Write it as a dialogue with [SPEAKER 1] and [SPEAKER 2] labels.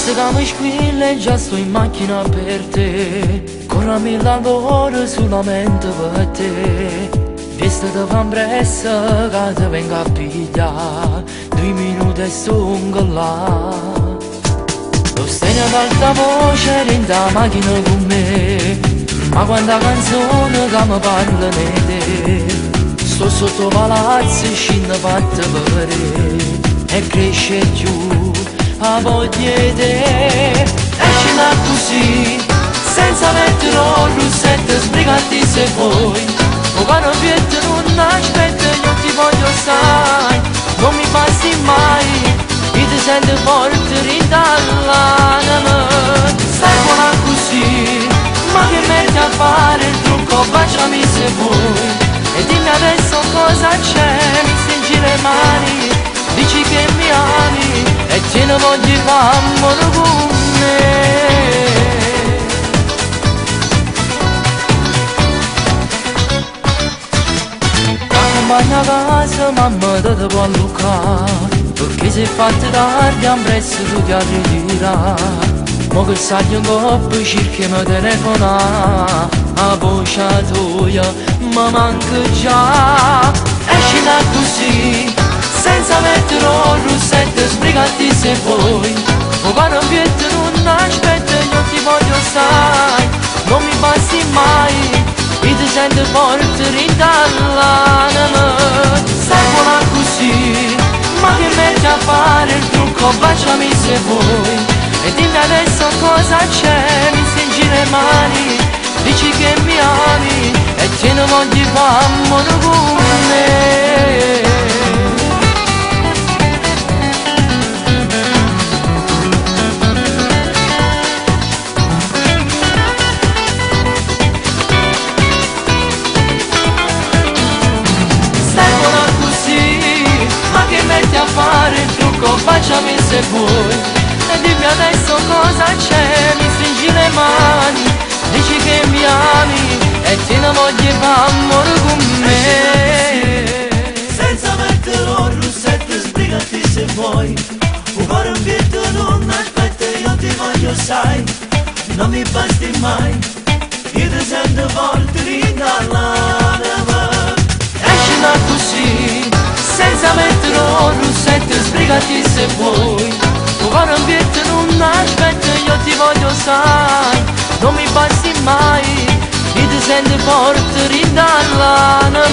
[SPEAKER 1] Basta che mi squilla e già sto in macchina per te. Corrami l'ora solamente per te. Vista te fa pressa che te venga a pigliare. 2 minuti e sono là. Lo stai ad alta voce dentro la macchina con me. Ma quanta canzone che mi parla di te. Sto sotto palazzo e scendo fatta per te. E cresce giù a voglia di te. Esci da così, senza mettere un rossetto, sbrigati se vuoi. O caro pietto non aspetta, io ti voglio sai. Non mi passi mai, io ti sento forte ridall'anima. Stai buona così, ma che metti a fare il trucco, baciami se vuoi. E dimmi adesso cosa c'è, mi stringi le mani, dici che mi ami e te ne voglio fare amore con me. Accompagna a casa mamma te può alluccare, perché se fatti tardi a presto tu ti arriverai. Mo che sai un coppo cerchiamo telefonare, a voce tua mi manca già. Esci da così, senza mettere un rossetto, sbrigati se vuoi. O caro pietto non aspetta, io ti voglio sai. Non mi passi mai, io ti sento forte ridall'anima. Stai buona così, ma che metti a fare il trucco, baciami se vuoi. E dimmi adesso cosa c'è, mi stringi le mani, dici che mi ami e te ne voglio fare amore con me. Stai buona così, ma che metti a fare il trucco, baciami se vuoi. E dimmi adesso cosa c'è, mi stringi le mani, dici che mi ami e te ne voglio fare amore con me.
[SPEAKER 2] Senza mettere un rossetto, sbrigati se vuoi. Un cuore in pietto non aspetta, io ti voglio sai. Non mi basti mai, io ti sento forte ridall'anima.
[SPEAKER 1] Esci da così, senza mettere un rossetto, sbrigati se vuoi. Un cuore in pietto non aspetta, io ti voglio sai. Non mi basti mai, io ti sento forte ridall'anima.